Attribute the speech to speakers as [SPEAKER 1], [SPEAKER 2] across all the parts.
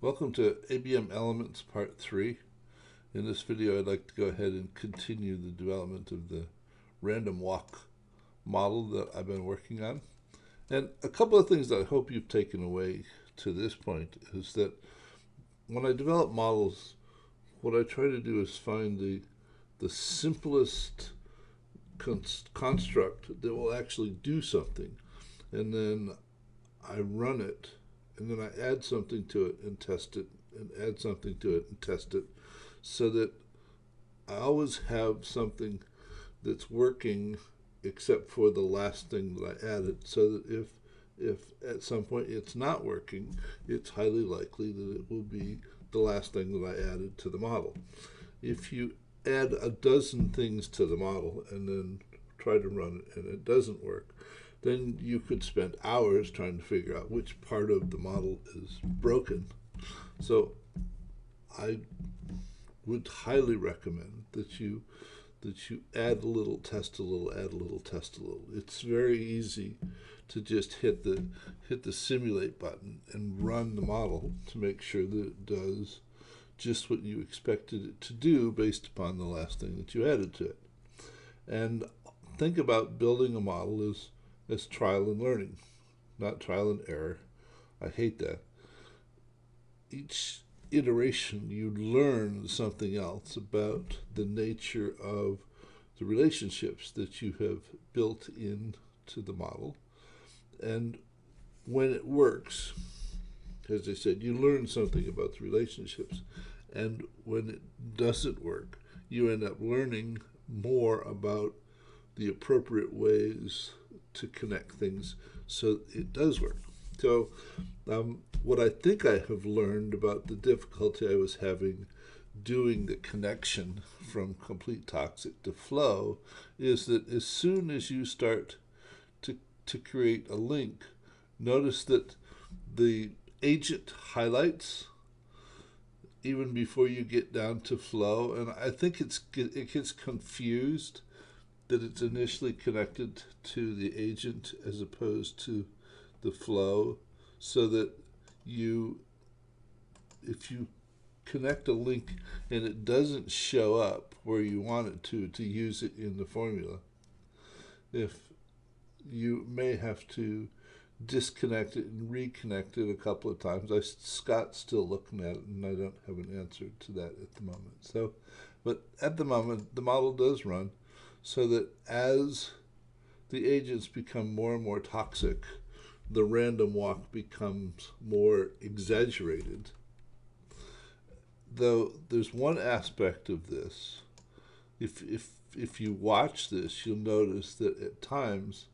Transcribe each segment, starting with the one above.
[SPEAKER 1] Welcome to ABM Elements Part 3. In this video, I'd like to go ahead and continue the development of the random walk model that I've been working on. And a couple of things that I hope you've taken away to this point is that when I develop models, what I try to do is find the simplest construct that will actually do something. And then I run it, and then I add something to it and test it, and add something to it and test it, so that I always have something that's working except for the last thing that I added, so that if at some point it's not working, it's highly likely that it will be the last thing that I added to the model. If you add a dozen things to the model and then try to run it and it doesn't work, then you could spend hours trying to figure out which part of the model is broken. So I would highly recommend that you add a little, test a little, add a little, test a little. It's very easy to just hit the simulate button and run the model to make sure that it does just what you expected it to do based upon the last thing that you added to it. And think about building a model as trial and learning, not trial and error. I hate that. Each iteration, you learn something else about the nature of the relationships that you have built into the model. And when it works, as I said, you learn something about the relationships. And when it doesn't work, you end up learning more about the appropriate ways to connect things so it does work. So what I think I have learned about the difficulty I was having doing the connection from complete toxic to flow is that as soon as you start to create a link, notice that the agent highlights even before you get down to flow, and I think it gets confused that it's initially connected to the agent as opposed to the flow, so that if you connect a link and it doesn't show up where you want it to use it in the formula, if you may have to disconnect it and reconnect it a couple of times. Scott's still looking at it, and I don't have an answer to that at the moment. So, but at the moment, the model does run, so that as the agents become more and more toxic, the random walk becomes more exaggerated. Though there's one aspect of this. If you watch this, you'll notice that at times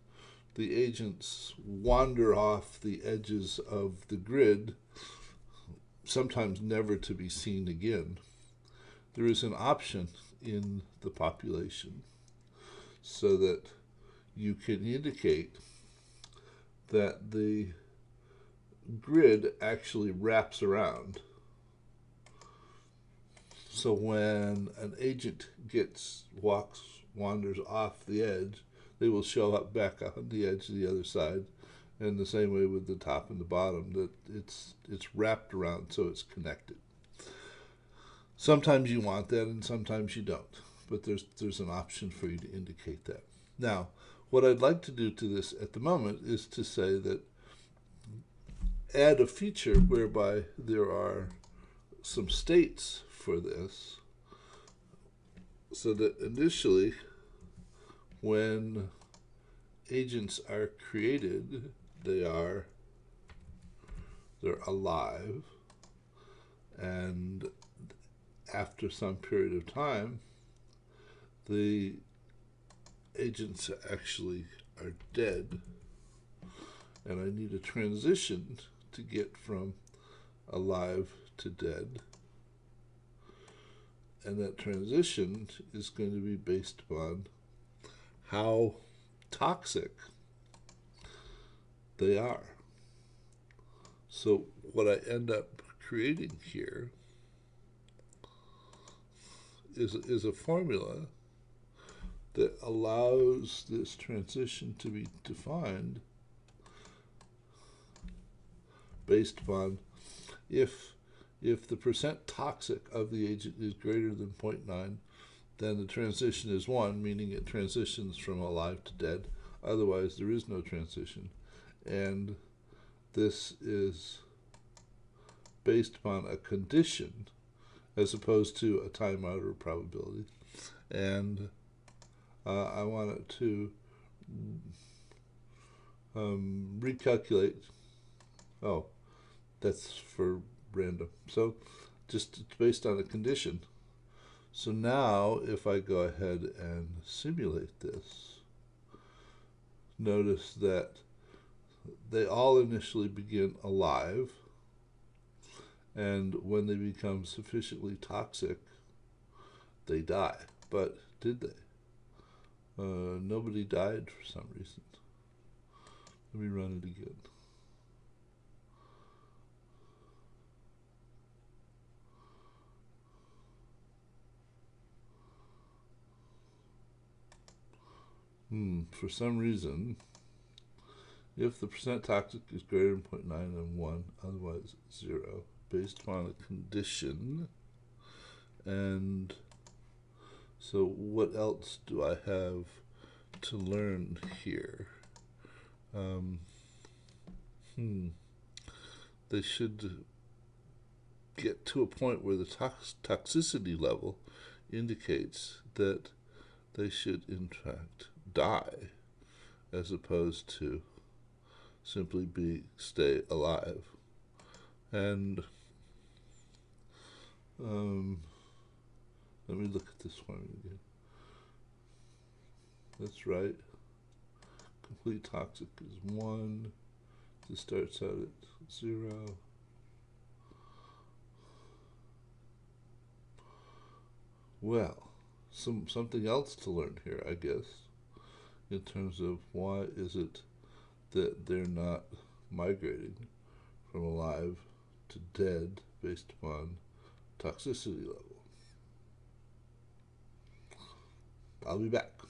[SPEAKER 1] the agents wander off the edges of the grid, sometimes never to be seen again. There is an option in the population so that you can indicate that the grid actually wraps around. So when an agent wanders off the edge, they will show up back on the edge of the other side. And the same way with the top and the bottom, that it's wrapped around so it's connected. Sometimes you want that and sometimes you don't, but there's an option for you to indicate that. Now, what I'd like to do to this at the moment is to say that add a feature whereby there are some states for this, so that initially when agents are created, they're alive, and after some period of time, the agents actually are dead, and I need a transition to get from alive to dead, and that transition is going to be based upon how toxic they are. So what I end up creating here is a formula that allows this transition to be defined based upon if If the percent toxic of the agent is greater than 0.9, then the transition is 1, meaning it transitions from alive to dead. Otherwise, there is no transition. And this is based upon a condition as opposed to a timeout or probability. And I want it to recalculate. Oh, that's for random. So just it's based on a condition. So now if I go ahead and simulate this, notice that they all initially begin alive, and when they become sufficiently toxic, they die. But did they? Nobody died for some reason. Let me run it again. For some reason, if the percent toxic is greater than 0.9 and 1, otherwise 0, based upon a condition. And so what else do I have to learn here? They should get to a point where the toxicity level indicates that they should in fact die, as opposed to simply stay alive. And let me look at this one again. That's right. Complete toxic is 1. This starts out at 0. Well, something else to learn here, I guess, in terms of why is it that they're not migrating from alive to dead based upon toxicity level. I'll be back.